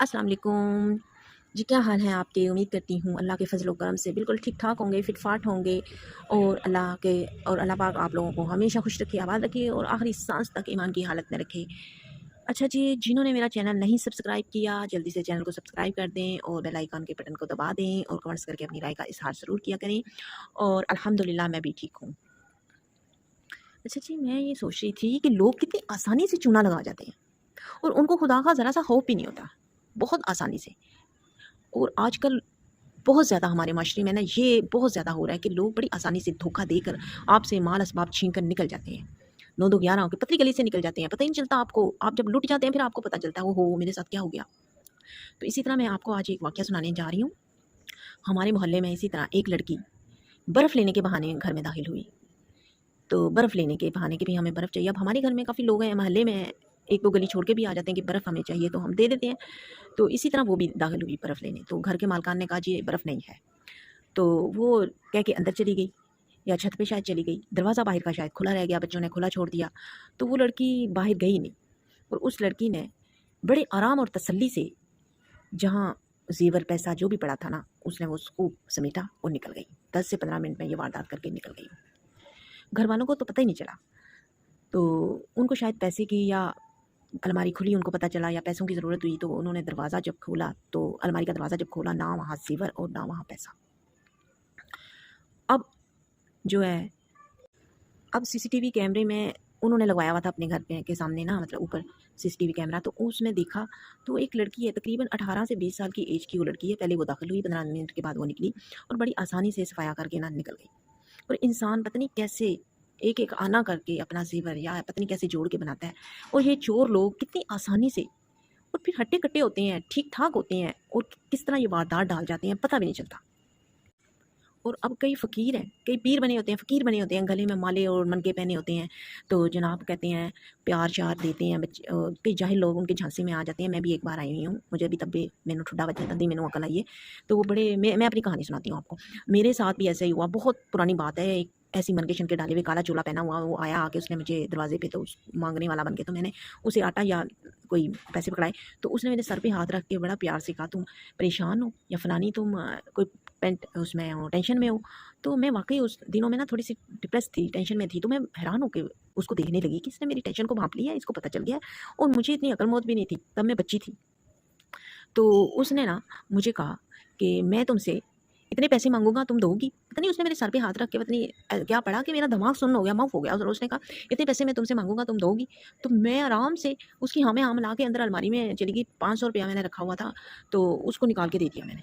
अस्सलाम वालेकुम। जी, क्या हाल है आपके? उम्मीद करती हूँ अल्लाह के फ़ज़ल व करम से बिल्कुल ठीक-ठाक होंगे, फ़िट-फ़ाट होंगे और अल्लाह पाक आप लोगों को हमेशा खुश रखे, आबाद रखे और आखिरी साँस तक ईमान की हालत में रखे। अच्छा जी, जिन्होंने मेरा चैनल नहीं सब्सक्राइब किया, जल्दी से चैनल को सब्सक्राइब कर दें और बेल आइकन के बटन को दबा दें और कमेंट्स करके अपनी राय का इज़हार ज़रूर किया करें और अल्हम्दुलिल्लाह मैं भी ठीक हूँ। अच्छा जी, मैं ये सोच रही थी कि लोग कितनी आसानी से चूना लगा जाते हैं और उनको खुदा का ज़रा-सा खौफ भी नहीं होता, बहुत आसानी से। और आजकल बहुत ज़्यादा हमारे माशरे में ना ये बहुत ज़्यादा हो रहा है कि लोग बड़ी आसानी से धोखा देकर आपसे माल असबाब छीन कर निकल जाते हैं। 9-2 11 होके पतली गली से निकल जाते हैं, पता ही नहीं चलता आपको। आप जब लुट जाते हैं फिर आपको पता चलता है, ओहो! मेरे साथ क्या हो गया? तो इसी तरह मैं आपको आज एक वाक़या सुनाने जा रही हूँ। हमारे मोहल्ले में इसी तरह एक लड़की बर्फ़ लेने के बहाने घर में दाखिल हुई। तो बर्फ़ लेने के बहाने कि भई हमें बर्फ़ चाहिए। अब हमारे घर में काफ़ी लोग हैं, मोहल्ले में 1-2 गली छोड़ के भी आ जाते हैं कि बर्फ़ हमें चाहिए तो हम दे देते हैं। तो इसी तरह वो भी दाखिल हुई बर्फ़ लेने। तो घर के मालकान ने कहा जी, ये बर्फ़ नहीं है। तो वो कह के अंदर चली गई या छत पे शायद चली गई। दरवाज़ा बाहर का शायद खुला रह गया, बच्चों ने खुला छोड़ दिया। तो वो लड़की बाहर गई नहीं और उस लड़की ने बड़े आराम और तसल्ली से जहाँ ज़ेवर पैसा जो भी पड़ा था ना, उसने वो उसको समेटा और निकल गई। 10 से 15 मिनट में ये वारदात करके निकल गई। घरवालों को तो पता ही नहीं चला। तो उनको शायद पैसे की या अलमारी खुली उनको पता चला या पैसों की ज़रूरत हुई तो उन्होंने दरवाज़ा जब खोला तो अलमारी का दरवाज़ा जब खोला ना वहाँ ज़ेवर और ना वहाँ पैसा। अब जो है अब सीसीटीवी कैमरे में उन्होंने लगवाया हुआ था अपने घर पे के सामने ना मतलब ऊपर सीसीटीवी कैमरा तो उसमें देखा तो एक लड़की है तकरीबन 18 से 20 साल की एज की वो लड़की है। पहले वो दाखिल हुई, 15 मिनट के बाद वो निकली और बड़ी आसानी से सफाया करके ना निकल गई। और इंसान पता नहीं कैसे एक-एक आना करके अपना ज़ेवर या पता नहीं कैसे जोड़ के बनाता है। और ये चोर लोग कितनी आसानी से और फिर हट्टे-कट्टे होते हैं, ठीक-ठाक होते हैं और किस तरह ये वारदात डाल जाते हैं पता भी नहीं चलता। और अब कई फ़कीर हैं, कई पीर बने होते हैं, फ़कीर बने होते हैं, गले में माले और मनके पहने होते हैं। तो जनाब कहते हैं प्यार-श्यार देते हैं कई जाहिल लोग उनके झांसे में आ जाते हैं। मैं भी एक बार आई हुई हूँ, मुझे भी तब भी मैनू ठुड्डा बजा तद्दी मैनू अकल आई है। तो वो बड़े मैं अपनी कहानी सुनाती हूँ आपको। मेरे साथ भी ऐसा ही हुआ, बहुत पुरानी बात है। एक ऐसी मनके-शनके डाले हुए काला चोला पहना हुआ वो आया आके उसने मुझे दरवाज़े पे तो उस माँगने वाला बन के तो मैंने उसे आटा या कोई पैसे पकड़ाए। तो उसने मेरे सर पे हाथ रख के बड़ा प्यार से कहा, "तुम परेशान हो या फलानी तुम कोई पेंट उसमें हो, टेंशन में हो?" तो मैं वाक़ई उस दिनों में ना थोड़ी-सी डिप्रेस थी, टेंशन में थी, तो मैं हैरान होके उसको देखने लगी कि इसने मेरी टेंशन को भाँप लिया है, इसको पता चल गया है और मुझे इतनी अकल-मौत भी नहीं थी, तब मैं बच्ची थी। तो उसने ना मुझे कहा कि मैं तुमसे इतने पैसे माँगूँगा तुम दोगी? पता नहीं उसने मेरे सर पे हाथ रख के पता नहीं क्या पढ़ा कि मेरा दिमाग सुन्न हो गया, मफ़ हो गया और उसने कहा इतने पैसे मैं तुमसे माँगूँगा तुम दोगी? तो मैं आराम से उसकी हाँ में हाँ मिला के अंदर अलमारी में चली गई, ₹500 मैंने रखा हुआ था, तो उसको निकाल के दे दिया मैंने।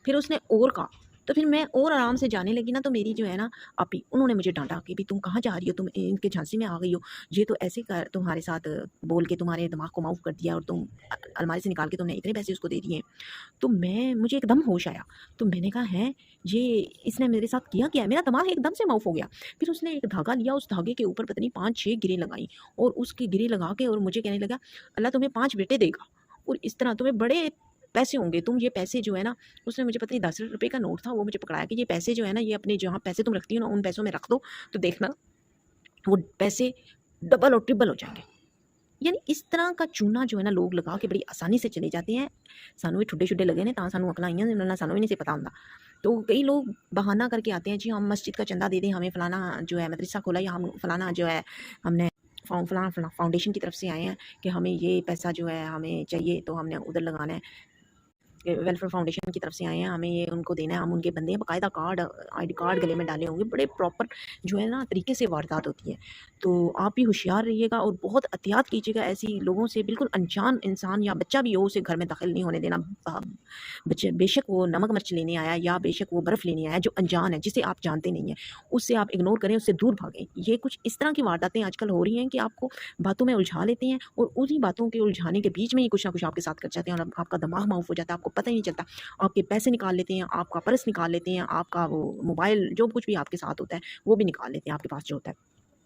फिर उसने और कहा, तो फिर मैं और आराम से जाने लगी ना तो मेरी जो है ना आपी उन्होंने मुझे डाँटा कि भई तुम कहाँ जा रही हो? तुम इनके झांसे में आ गई हो। ये तो ऐसे कर तुम्हारे साथ बोल के तुम्हारे दिमाग को माफ़ कर दिया और तुम अलमारी से निकाल के तुमने इतने पैसे उसको दे दिए। तो मुझे एकदम होश आया। तो मैंने कहा हैं ये इसने मेरे साथ किया क्या है? मेरा दिमाग एकदम से माफ़ हो गया। फिर उसने एक धागा लिया, उस धागे के ऊपर पता नहीं 5-6 गिरें लगाई और उसकी गिरें लगा के और मुझे कहने लगा, "अल्लाह तुम्हें 5 बेटे देगा और इस तरह तुम्हें बड़े पैसे होंगे। तुम ये पैसे जो है ना" उसने मुझे पता नहीं ₹10 का नोट था, वो मुझे पकड़ाया कि ये पैसे जो है ना, ये अपने जहाँ पैसे तुम रखती हो ना, उन पैसों में रख दो, तो देखना वो पैसे डबल और ट्रिपल हो जाएँगे। यानी इस तरह का चूना जो है ना लोग लगा के बड़ी आसानी से चले जाते हैं। सानू भी ठुड्डे-शुड्डे लगे ने तां सानू अकलां आईयां ने वरना सानू भी नहीं सी पता हुंदा। तो कई लोग बहाना करके आते हैं जी हम मस्जिद का चंदा दे दें, हमें फलाना जो है मदरसा खोला या हम फलाना जो है हमने फलाना फाउंडेशन की तरफ से आए हैं कि हमें ये पैसा जो है हमें चाहिए तो हमने उधर लगाना है। वेलफेयर फाउंडेशन की तरफ से आए हैं, हमें ये उनको देना है, हम उनके बंदे हैं, बाकायदा कार्ड आईडी कार्ड गले में डाले होंगे, बड़े प्रॉपर जो है ना तरीके से वारदात होती है। तो आप भी होशियार रहिएगा और बहुत एहतियात कीजिएगा ऐसी लोगों से, बिल्कुल अनजान इंसान या बच्चा भी हो उसे घर में दखल नहीं होने देना। बच्चे बेशक वो नमक मिर्च लेने आया या बेशक वो बर्फ़ लेने आया, जो अनजान है, जिसे आप जानते नहीं हैं, उससे आप इग्नोर करें, उससे दूर भागें। ये कुछ इस तरह की वारदातें आजकल हो रही हैं कि आपको बातों में उलझा लेते हैं और उन्हीं बातों के उलझाने के बीच में ही कुछ ना कुछ आपके साथ कर जाते हैं और अब आपका दिमाग माऊफ़ हो जाता है, आपको पता ही नहीं चलता। आपके पैसे निकाल लेते हैं, आपका पर्स निकाल लेते हैं, आपका वो मोबाइल जो कुछ भी आपके साथ होता है, वो भी निकाल लेते हैं आपके पास जो होता है।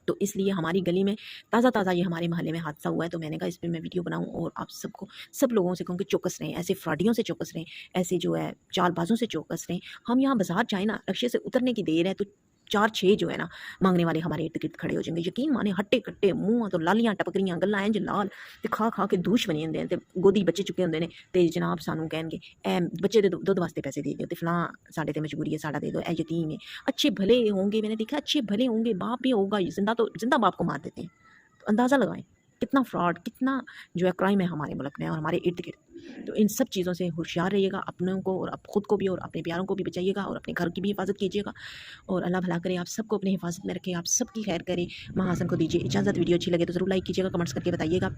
तो इसलिए हमारी गली में ताज़ा-ताज़ा ये हमारे मोहल्ले में हादसा हुआ है, तो मैंने कहा इस पे मैं वीडियो बनाऊँ और आप सबको सब लोगों से कहूँ कि चौकस रहें, ऐसे फ्रॉडियों से चौकस रहें, ऐसे जो है चालबाज़ों से चौकस रहें। हम यहाँ बाज़ार जाएँ ना, रिक्शे से उतरने की देर है तो 4-6 जो है ना मांगने वाले हमारे इर्द गिर्द खड़े हो जाएंगे। यकीन माने हट्टे कट्टे मुँह तो लालियां टपकरियां गल्लां इंज लाल ते खा के दूश बनी जंदे ते गोदी बच्चे चुके होंदे ने ते जनाब सानू कहणगे ए बच्चे दे दुੱਧ वास्ते पैसे दे दियो ते फलां साडे ते मजबूरी है साडा दे दो, ए यतीम है। अच्छे भले होंगे, मैंने देखा अच्छे भले होंगे, बाप भी होगा जिंदा बाप को मार देते हैं। तो अंदाज़ा लगाएं कितना फ्रॉड, कितना जो है क्राइम है हमारे मुल्क में और हमारे इर्द गिर्द। तो इन सब चीज़ों से होशियार रहिएगा, अपनों को और खुद को भी और अपने प्यारों को भी बचाइएगा और अपने घर की भी हिफाजत कीजिएगा। और अल्लाह भला करे, आप सबको अपनी हिफाजत में रखे, आप सबकी खैर करे। महासन को दीजिए इजाज़त। वीडियो अच्छी लगे तो ज़रूर लाइक कीजिएगा, कमेंट्स करके बताइएगा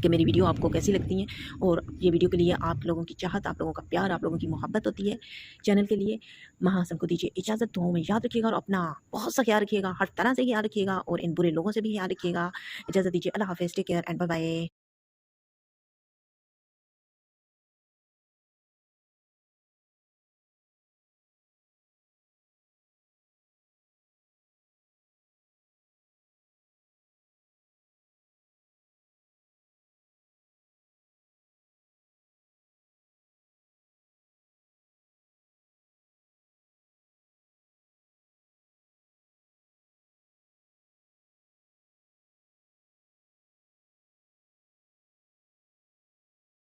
कि मेरी वीडियो आपको कैसी लगती हैं। और ये वीडियो के लिए आप लोगों की चाहत, आप लोगों का प्यार, आप लोगों की मोहब्बत होती है चैनल के लिए। महासन को दीजिए इजाज़त। दुआओं में याद रखिएगा और अपना बहुत सा ख्याल रखिएगा, हर तरह से ख्याल रखिएगा और इन बुरे लोगों से भी ख्याल रखिएगा। इजाज़त दीजिए। अल्लाह हाफ़िज़, take care and bye bye.